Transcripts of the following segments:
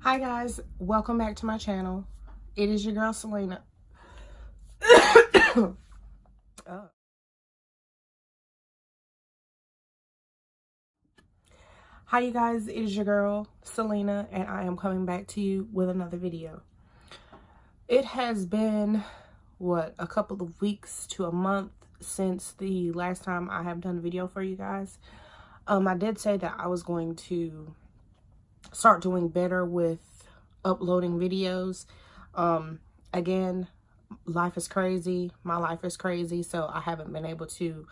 Hi guys, welcome back to my channel. It is your girl Selena. Hi you guys, it is your girl Selena and I am coming back to you with another video. It has been a couple of weeks to a month since the last time I have done a video for you guys. I did say that I was going to start doing better with uploading videos. Again, life is crazy. My life is crazy, so I haven't been able to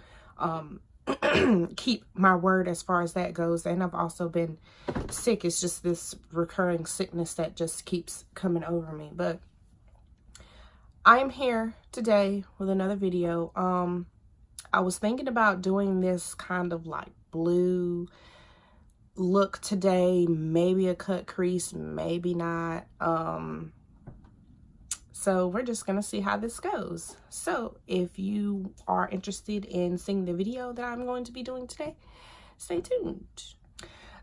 keep my word as far as that goes. And I've also been sick. It's just this recurring sickness that just keeps coming over me. But I am here today with another video. I was thinking about doing this kind of like blue look today, maybe a cut crease, maybe not. So we're just gonna see how this goes. So if you are interested in seeing the video that I'm going to be doing today, stay tuned.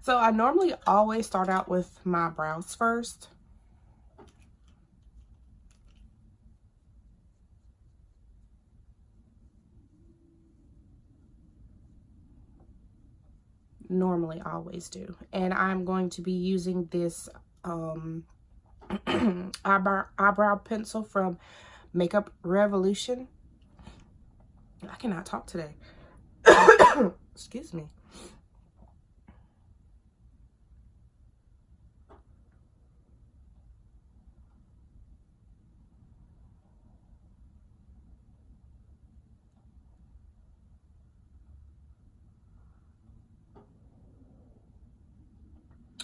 So I normally always start out with my brows first. Normally always do. And I'm going to be using this eyebrow pencil from Makeup Revolution. I cannot talk today. Excuse me.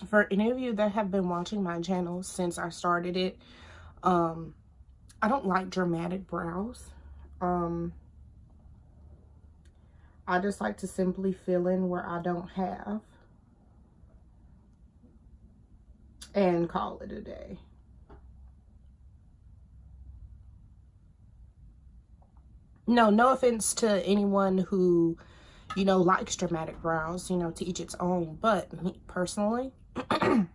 For any of you that have been watching my channel since I started it, I don't like dramatic brows. I just like to simply fill in where I don't have and call it a day. No offense to anyone who, you know, likes dramatic brows, you know, to each its own. But me personally, I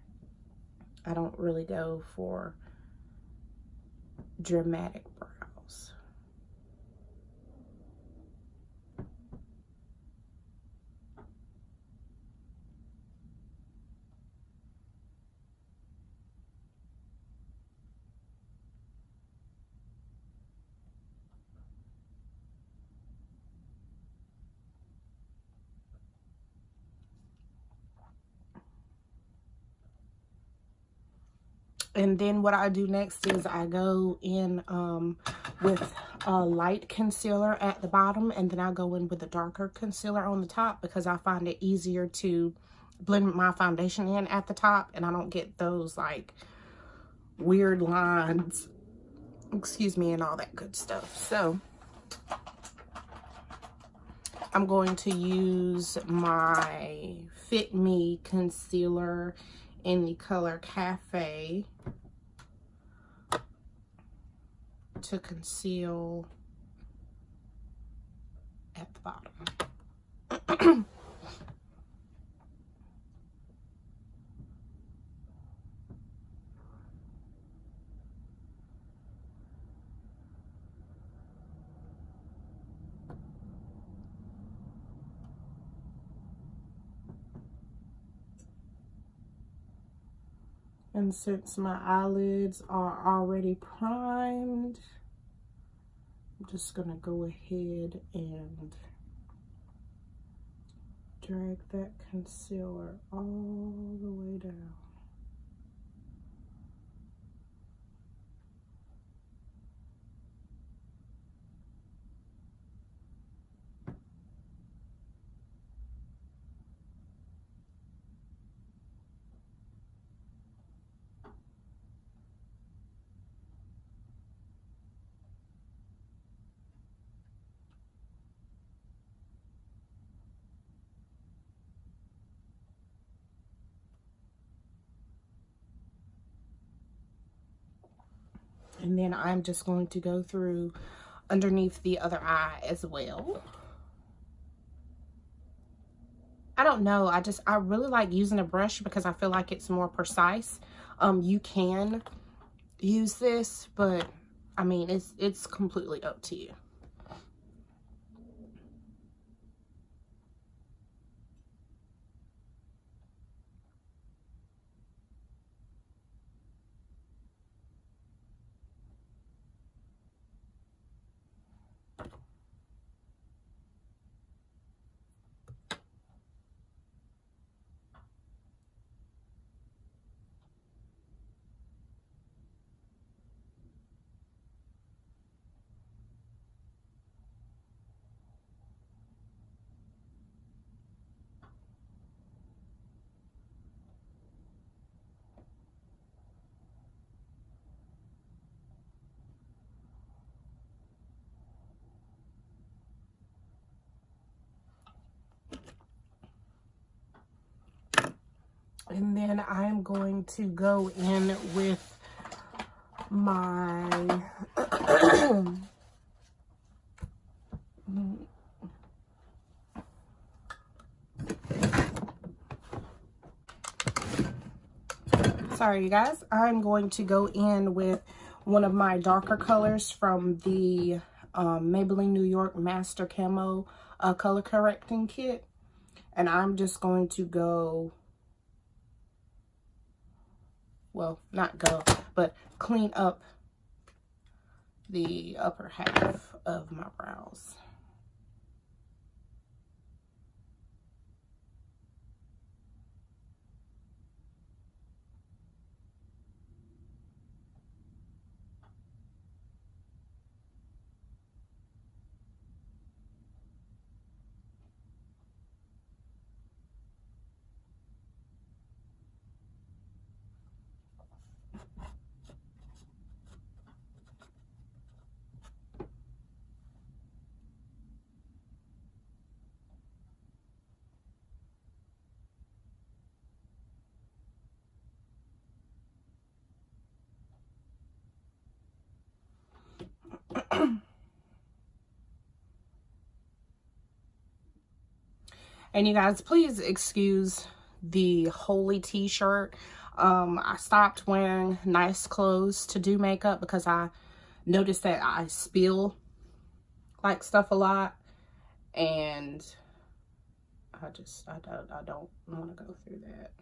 don't really go for dramatic brows. And then what I do next is I go in with a light concealer at the bottom, and then I go in with a darker concealer on the top because I find it easier to blend my foundation in at the top, and I don't get those like weird lines, excuse me, and all that good stuff. So I'm going to use my Fit Me concealer in the color Cafe to conceal at the bottom. And since my eyelids are already primed, I'm just gonna go ahead and drag that concealer all the way down. And then I'm just going to go through underneath the other eye as well. I don't know, I really like using a brush because I feel like it's more precise. You can use this, but I mean, it's completely up to you. And then I'm going to go in with my sorry you guys, I'm going to go in with one of my darker colors from the Maybelline New York Master Camo color correcting kit. And I'm just going to go, well, not go, but clean up the upper half of my brows. And you guys, please excuse the holy t-shirt. I stopped wearing nice clothes to do makeup because I noticed that I spill like stuff a lot, and I don't want to go through that.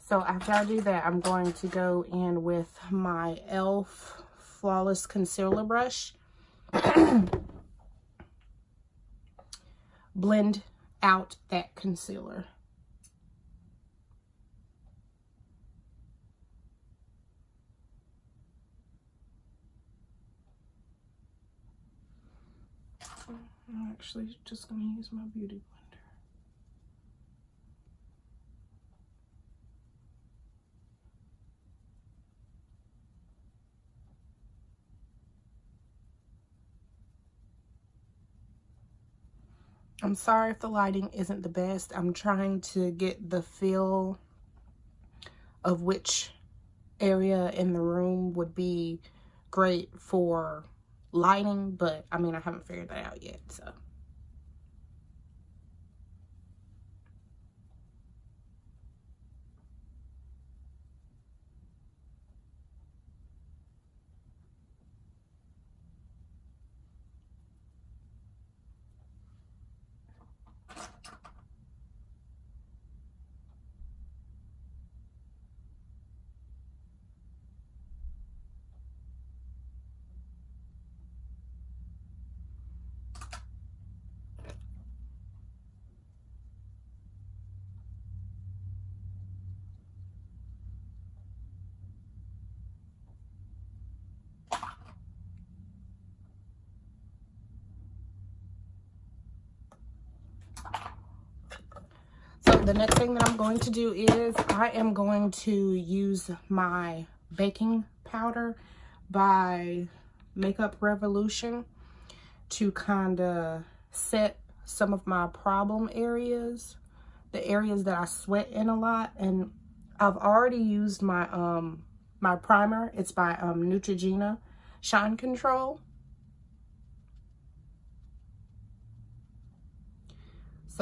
So after I do that, I'm going to go in with my e.l.f. Flawless Concealer Brush. Blend out that concealer. I'm actually just going to use my beauty blender. I'm sorry if the lighting isn't the best. I'm trying to get the feel of which area in the room would be great for lighting, but I mean, I haven't figured that out yet, so. So the next thing that I'm going to do is I am going to use my baking powder by Makeup Revolution to kind of set some of my problem areas, the areas that I sweat in a lot. And I've already used my my primer. It's by Neutrogena Shine Control.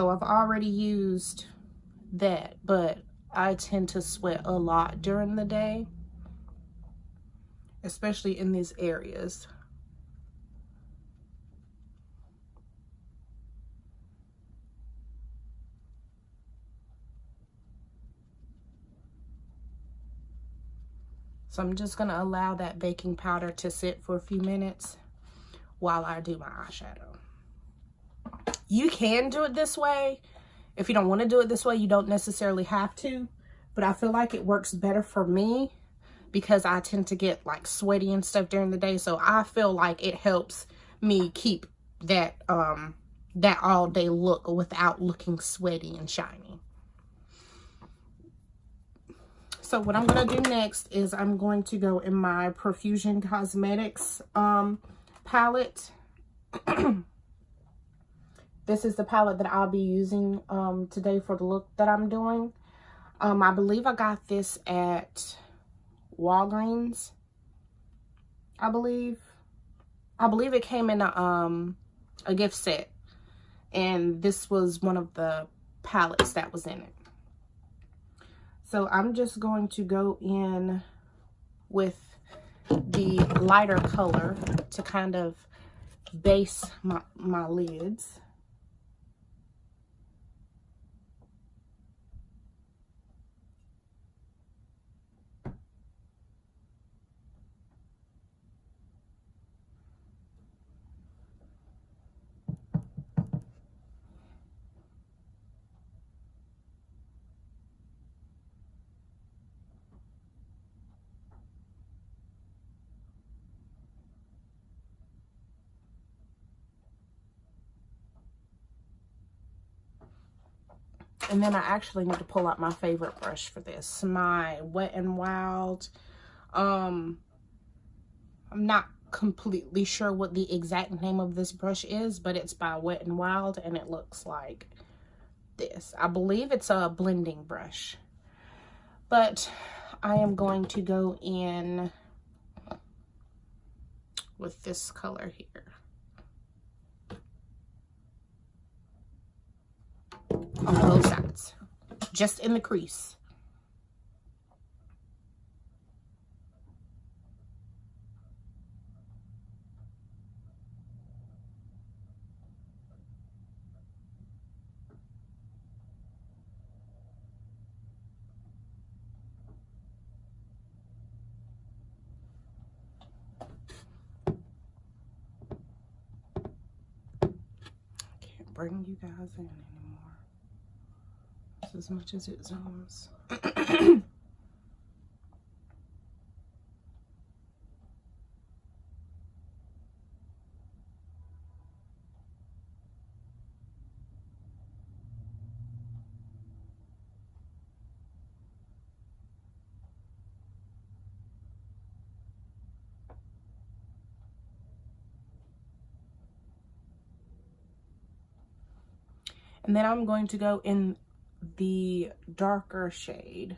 So I've already used that, but I tend to sweat a lot during the day, especially in these areas. So I'm just gonna allow that baking powder to sit for a few minutes while I do my eyeshadow. You can do it this way. If you don't want to do it this way, you don't necessarily have to, but I feel like it works better for me because I tend to get like sweaty and stuff during the day. So I feel like it helps me keep that that all day look without looking sweaty and shiny. So what I'm going to do next is I'm going to go in my Profusion Cosmetics palette. This is the palette that I'll be using today for the look that I'm doing. I believe I got this at Walgreens. I believe it came in a gift set, and this was one of the palettes that was in it. So I'm just going to go in with the lighter color to kind of base my lids. And then I actually need to pull out my favorite brush for this, my Wet n Wild. I'm not completely sure what the exact name of this brush is, but it's by Wet n Wild, and it looks like this. I believe it's a blending brush. But I am going to go in with this color here on both sides, just in the crease. Can't bring you guys in anymore. It's as much as it zooms. And then I'm going to go in the darker shade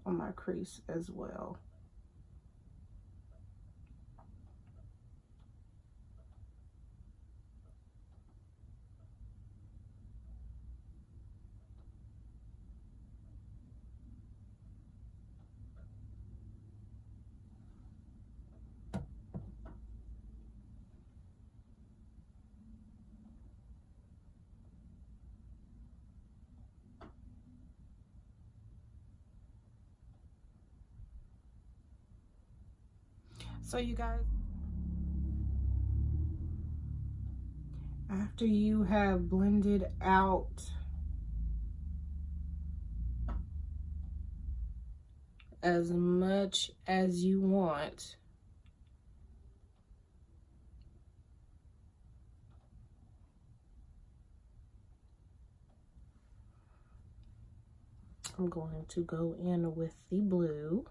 on my crease as well. So you guys, after you have blended out as much as you want, I'm going to go in with the blue.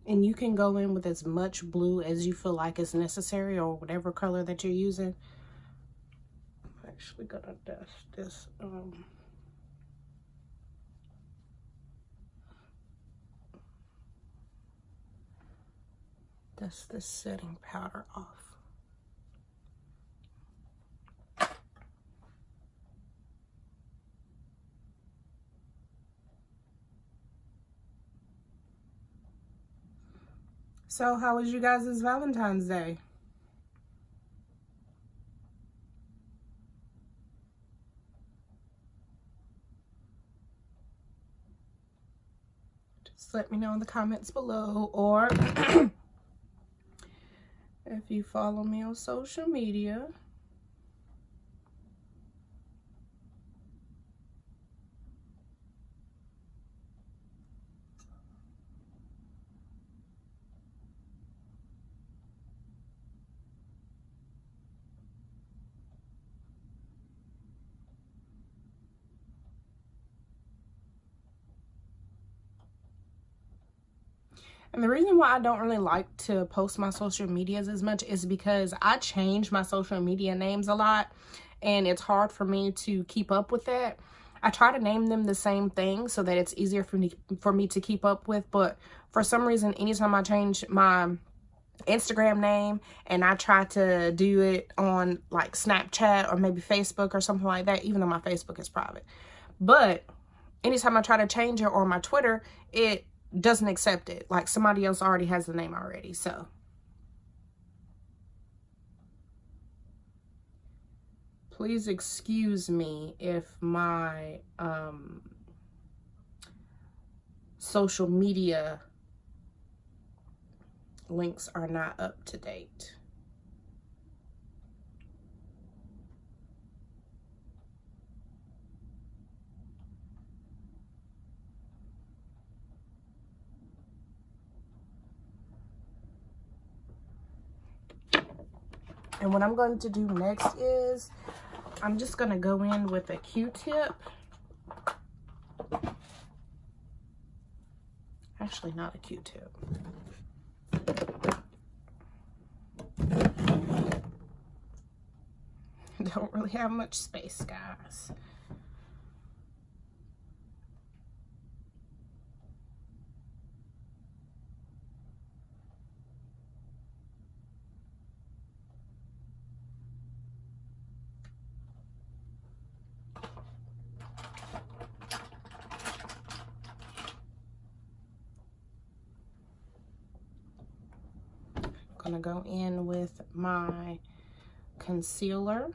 And you can go in with as much blue as you feel like is necessary, or whatever color that you're using. I'm actually gonna dust this. Dust this setting powder off. So how was you guys' Valentine's Day? Just let me know in the comments below, or if you follow me on social media. And the reason why I don't really like to post my social medias as much is because I change my social media names a lot, and it's hard for me to keep up with that. I try to name them the same thing so that it's easier for me to keep up with, but for some reason, anytime I change my Instagram name and I try to do it on like Snapchat or maybe Facebook or something like that, even though my Facebook is private, but anytime I try to change it, or my Twitter, it doesn't accept it. Like somebody else already has the name already. So please excuse me if my social media links are not up to date. And what I'm going to do next is I'm just going to go in with a Q-tip. Actually, not a Q-tip. Don't really have much space, guys. Gonna go in with my concealer.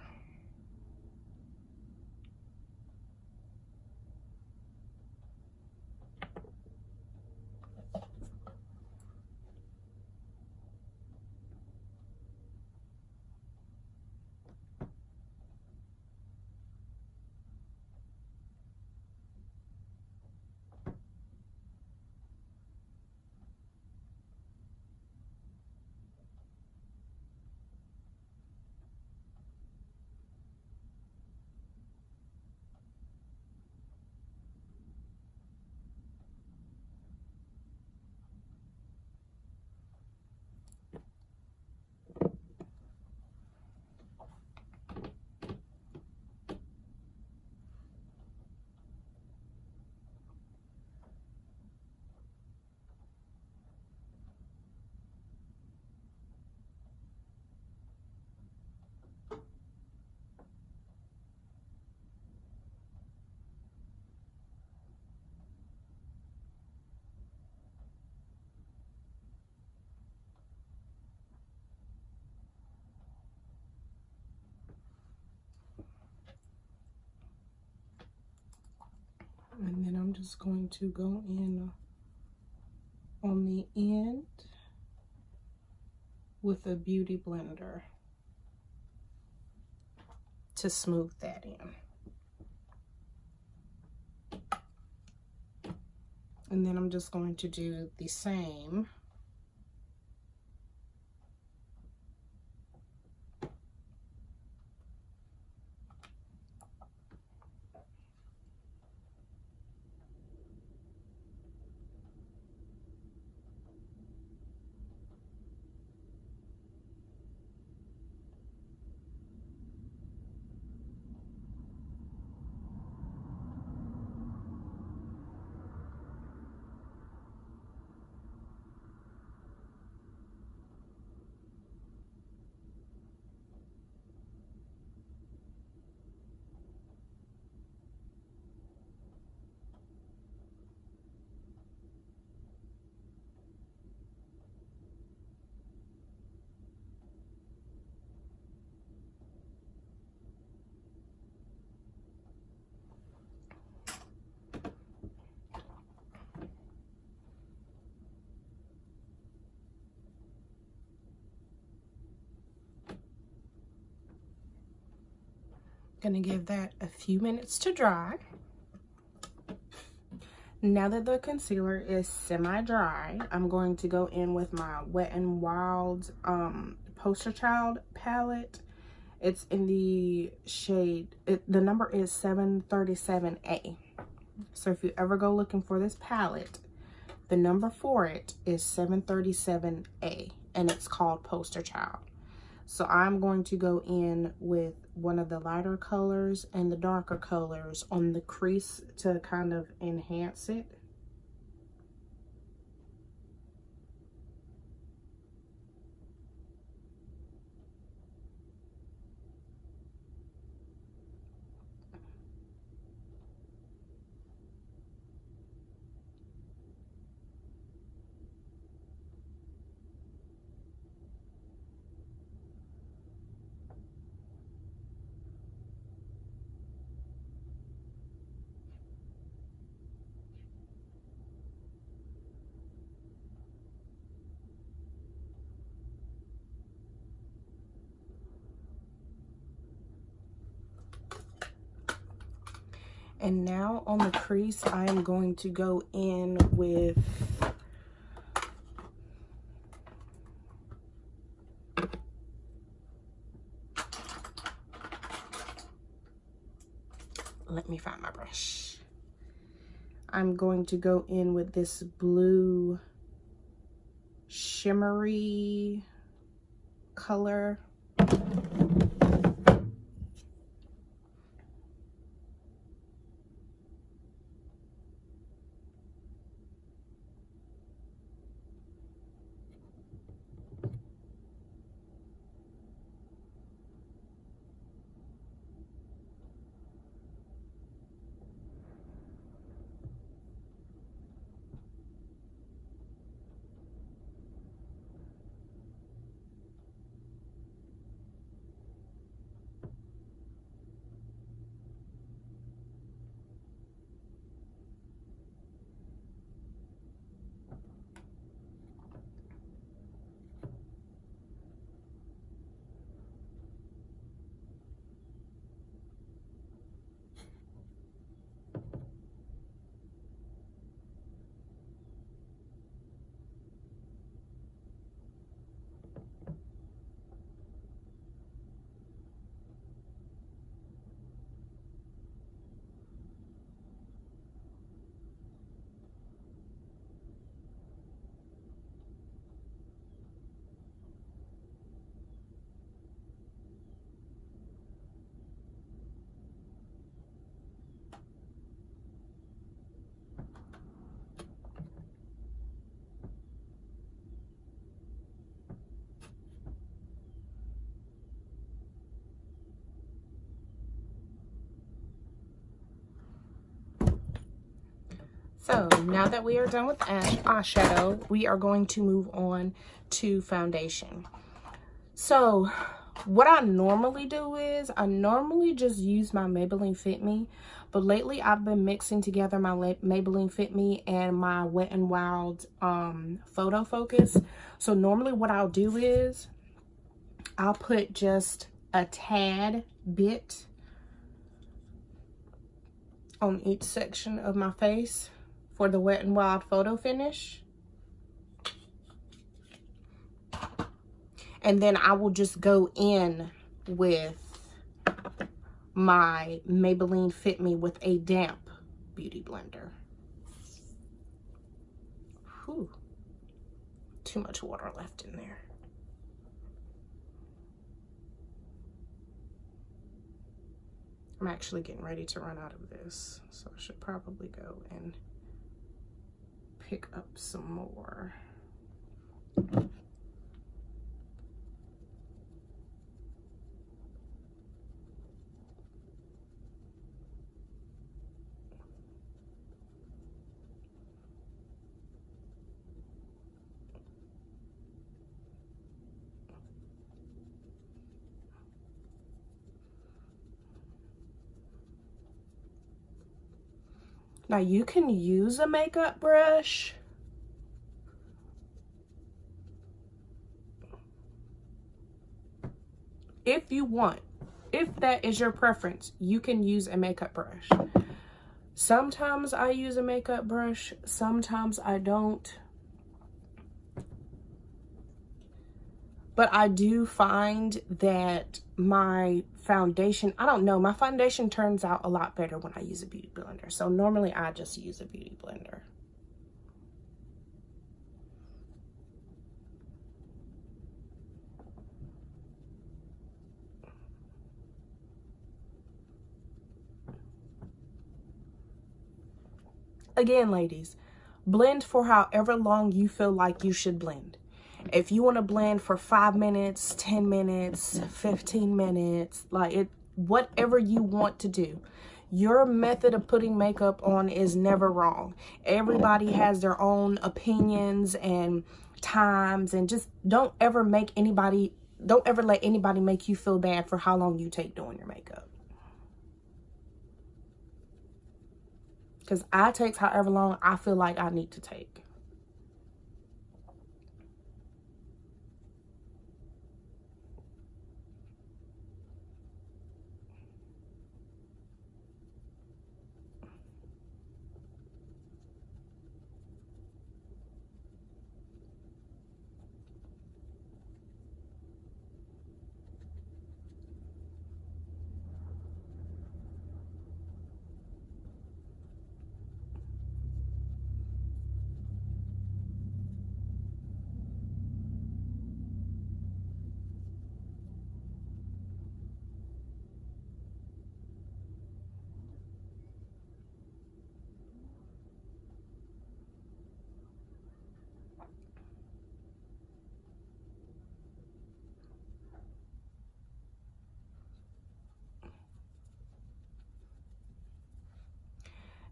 And then I'm just going to go in on the end with a beauty blender to smooth that in. And then I'm just going to do the same Gonna give that a few minutes to dry. Now that the concealer is semi-dry, I'm going to go in with my Wet n Wild Poster Child palette. It's in the shade, the number is 737A. So if you ever go looking for this palette, the number for it is 737A, and it's called Poster Child. So I'm going to go in with one of the lighter colors and the darker colors on the crease to kind of enhance it. And now on the crease, I am going to go in with let me find my brush. I'm going to go in with this blue shimmery color. So now that we are done with eyeshadow, we are going to move on to foundation. So what I normally do is I normally just use my Maybelline Fit Me, but lately I've been mixing together my Maybelline Fit Me and my Wet n Wild Photo Focus. So normally what I'll do is I'll put just a tad bit on each section of my face for the Wet n Wild photo finish. And then I will just go in with my Maybelline Fit Me with a damp beauty blender. Whew. Too much water left in there. I'm actually getting ready to run out of this, so I should probably go and pick up some more. Now you can use a makeup brush if you want. if that is your preference, you can use a makeup brush. Sometimes I use a makeup brush, sometimes I don't. But I do find that my foundation, I don't know, my foundation turns out a lot better when I use a beauty blender. So normally I just use a beauty blender. Again, ladies, blend for however long you feel like you should blend. If you want to blend for 5 minutes, 10 minutes, 15 minutes, like it, whatever you want to do. Your method of putting makeup on is never wrong. Everybody has their own opinions and times, and just don't ever let anybody make you feel bad for how long you take doing your makeup. Because I take however long I feel like I need to take.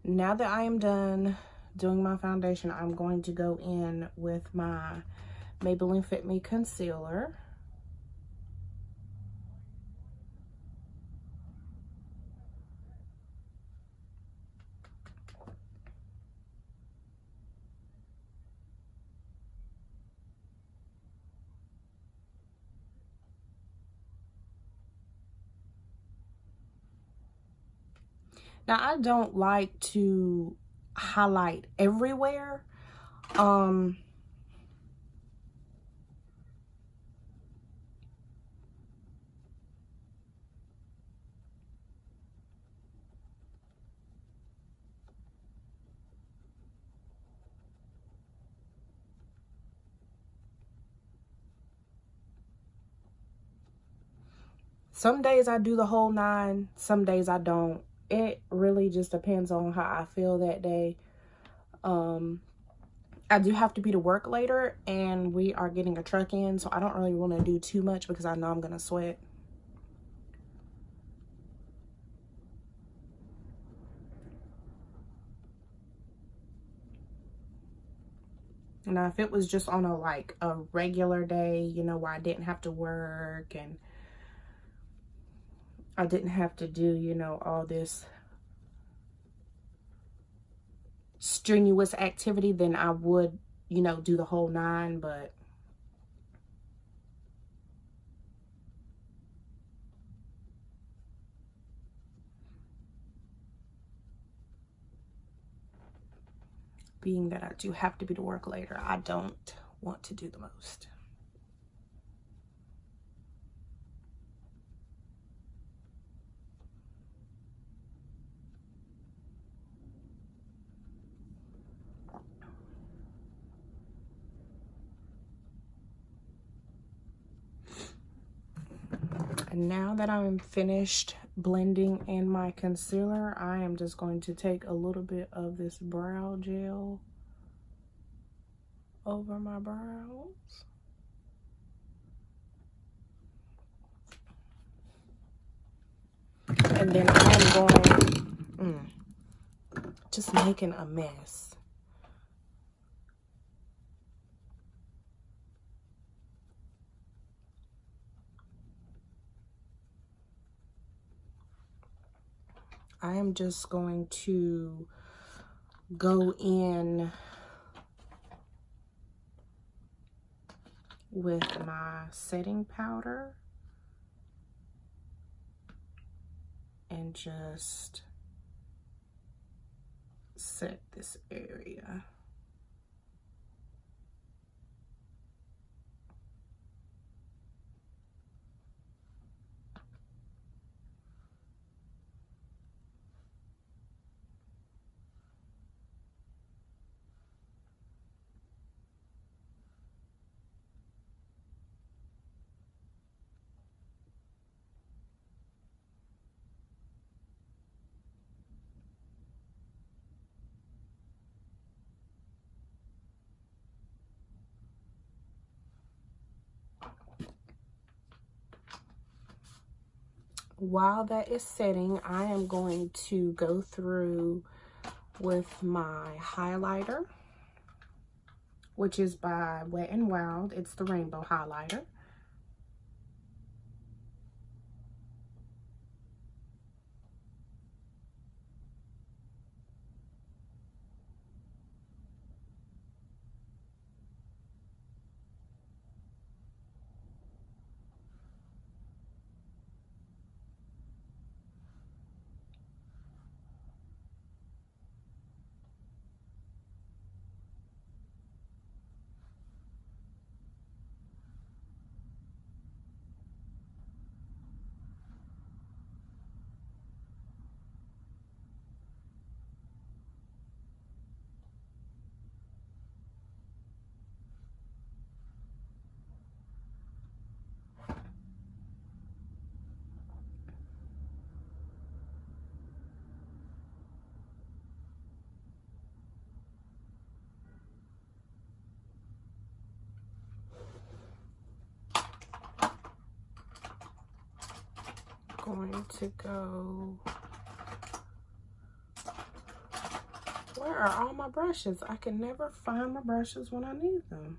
Now that I am done doing my foundation, I'm going to go in with my Maybelline Fit Me concealer. Now, I don't like to highlight everywhere. Some days I do the whole 9, some days I don't. It really just depends on how I feel that day. I do have to be to work later, and we are getting a truck in, so I don't really want to do too much because I know I'm going to sweat. Now, if it was just on a regular day, you know, where I didn't have to work and I didn't have to do, you know, all this strenuous activity, then I would, you know, do the whole 9, but being that I do have to be to work later, I don't want to do the most. And now that I'm finished blending in my concealer, I am just going to take a little bit of this brow gel over my brows. And then I'm going, just making a mess. I am just going to go in with my setting powder. and just set this area. While that is setting, I am going to go through with my highlighter, which is by Wet n Wild. It's the rainbow highlighter. Going to go, where are all my brushes? I can never find my brushes when I need them.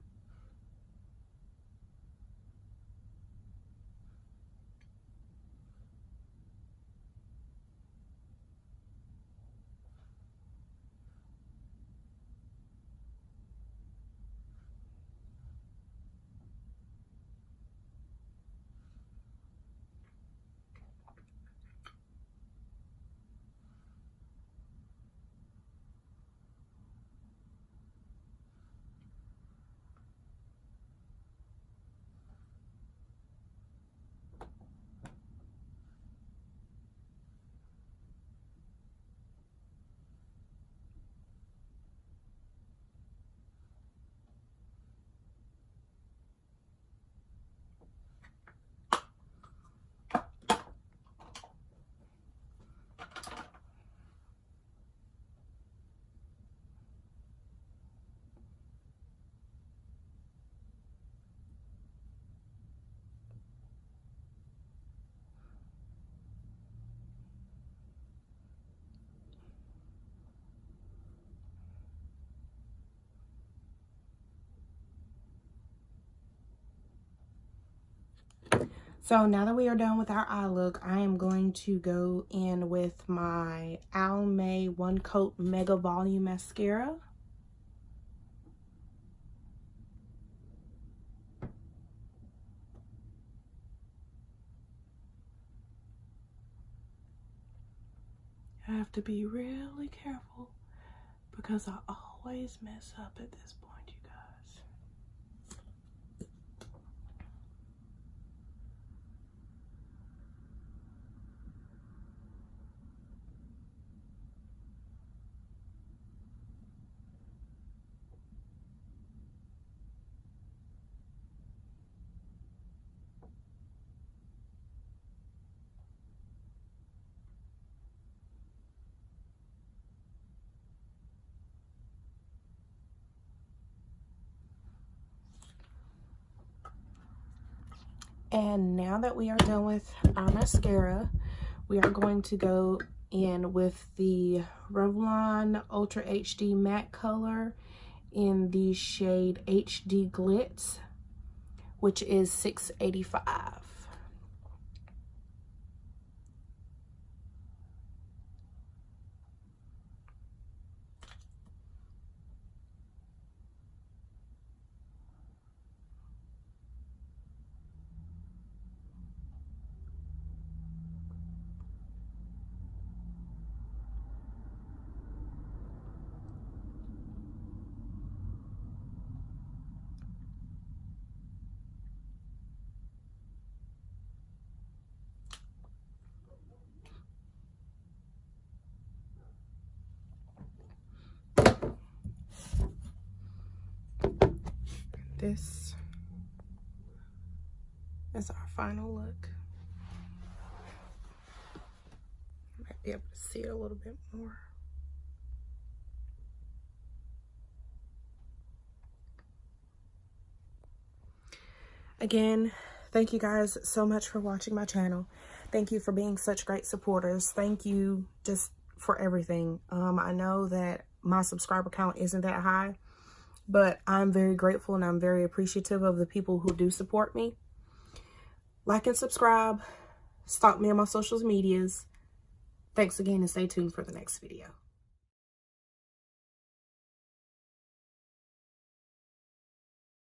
So now that we are done with our eye look, I am going to go in with my Almay One Coat Mega Volume Mascara. I have to be really careful because I always mess up at this point, you guys. And now that we are done with our mascara, we are going to go in with the Revlon Ultra HD Matte Color in the shade HD Glitz, which is $6.85. this is our final look. Might be able to see it a little bit more. Again, thank you guys so much for watching my channel. Thank you for being such great supporters. Thank you just for everything. I know that my subscriber count isn't that high, but I'm very grateful and I'm very appreciative of the people who do support me. Like and subscribe. Stalk me on my social medias. Thanks again and stay tuned for the next video.